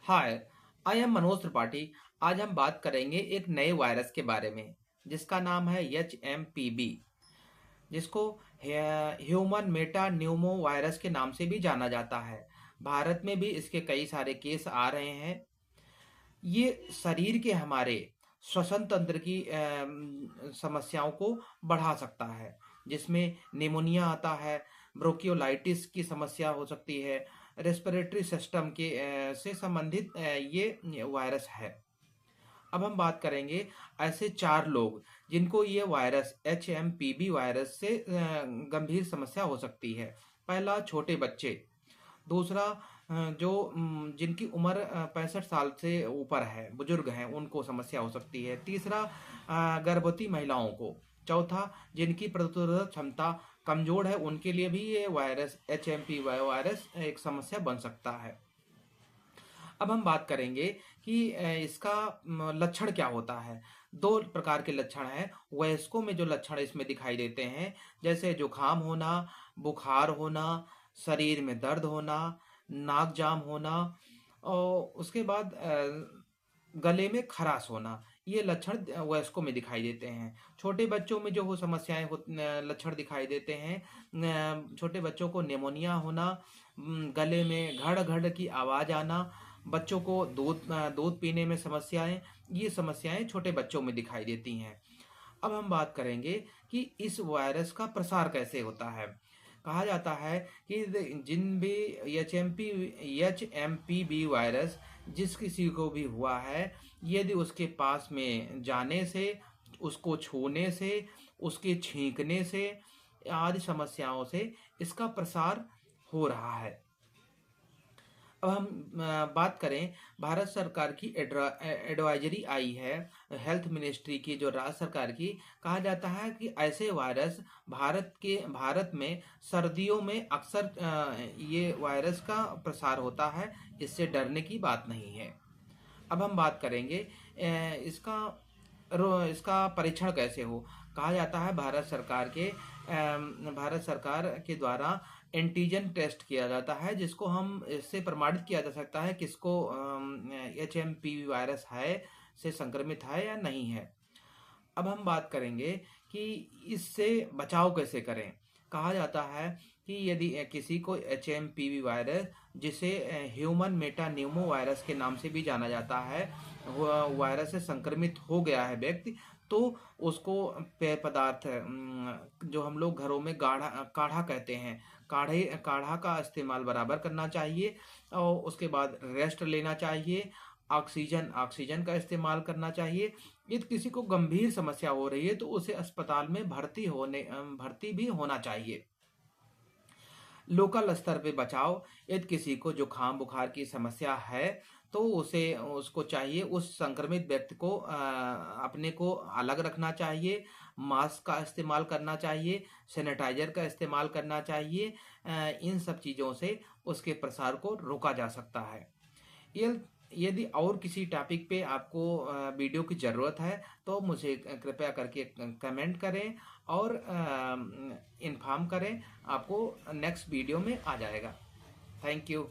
Hi, I am Manoj Tripathi. आज हम बात करेंगे एक नए वायरस के बारे में जिसका नाम है HMPV, जिसको ह्यूमन मेटा न्यूमो वायरस के नाम से भी जाना जाता है। भारत में भी इसके कई सारे केस आ रहे हैं। ये शरीर के हमारे श्वसन तंत्र की समस्याओं को बढ़ा सकता है, जिसमें निमोनिया आता है, ब्रोंकियोलाइटिस की समस्या हो सकती है, रेस्पिरेटरी सिस्टम के से संबंधित ये वायरस है। अब हम बात करेंगे ऐसे 4 लोग जिनको ये वायरस HMPV वायरस से गंभीर समस्या हो सकती है। पहला, छोटे बच्चे। दूसरा, जो जिनकी उम्र 65 साल से ऊपर है, बुजुर्ग हैं, उनको समस्या हो सकती है। तीसरा, गर्भवती महिलाओं को। चौथा, जिनकी प्रतिरोधक क्षमता कमजोर है, उनके लिए भी ये वायरस HMPV वायरस एक समस्या बन सकता है। अब हम बात करेंगे कि इसका लक्षण क्या होता है। 2 प्रकार के लक्षण हैं। वयस्कों में जो लक्षण इसमें दिखाई देते हैं, जैसे जुकाम होना, बुखार होना, शरीर में दर्द होना, नाक जाम होना और उसके बाद गले में खराश होना, ये लक्षण वयस्कों में दिखाई देते हैं। छोटे बच्चों में जो वो समस्याएं लक्षण दिखाई देते हैं, छोटे बच्चों को निमोनिया होना, गले में घड़ घड़ की आवाज़ आना, बच्चों को दूध पीने में समस्याएं, ये समस्याएं छोटे बच्चों में दिखाई देती हैं। अब हम बात करेंगे कि इस वायरस का प्रसार कैसे होता है। कहा जाता है कि जिन भी H M P V virus जिस किसी को भी हुआ है, यदि उसके पास में जाने से, उसको छूने से, उसके छींकने से आदि समस्याओं से इसका प्रसार हो रहा है। अब हम बात करें, भारत सरकार की एडवाइजरी आई है, हेल्थ मिनिस्ट्री की, जो राज्य सरकार की। कहा जाता है कि ऐसे वायरस भारत में सर्दियों में अक्सर ये वायरस का प्रसार होता है। इससे डरने की बात नहीं है। अब हम बात करेंगे इसका परीक्षण कैसे हो। कहा जाता है भारत सरकार के द्वारा एंटीजन टेस्ट किया जाता है, जिसको हम इससे प्रमाणित किया जा सकता है किसको HMPV वायरस है, से संक्रमित है या नहीं है। अब हम बात करेंगे कि इससे बचाव कैसे करें। कहा जाता है कि यदि किसी को HMPV वायरस, जिसे ह्यूमन मेटा न्यूमो वायरस के नाम से भी जाना जाता है, वायरस से संक्रमित हो गया है व्यक्ति, तो उसको पेय पदार्थ, जो हम लोग घरों में काढ़ा कहते हैं, काढ़ा का इस्तेमाल बराबर करना चाहिए और उसके बाद रेस्ट लेना चाहिए। ऑक्सीजन का इस्तेमाल करना चाहिए। यदि किसी को गंभीर समस्या हो रही है तो उसे अस्पताल में भर्ती भी होना चाहिए। लोकल स्तर पे बचाव, यदि किसी को जुकाम बुखार की समस्या है तो उसको चाहिए, उस संक्रमित व्यक्ति को अपने को अलग रखना चाहिए, मास्क का इस्तेमाल करना चाहिए, सैनिटाइजर का इस्तेमाल करना चाहिए। इन सब चीज़ों से उसके प्रसार को रोका जा सकता है। ये यदि और किसी टॉपिक पे आपको वीडियो की ज़रूरत है तो मुझे कृपया करके कमेंट करें और इन्फॉर्म करें, आपको नेक्स्ट वीडियो में आ जाएगा। Thank you.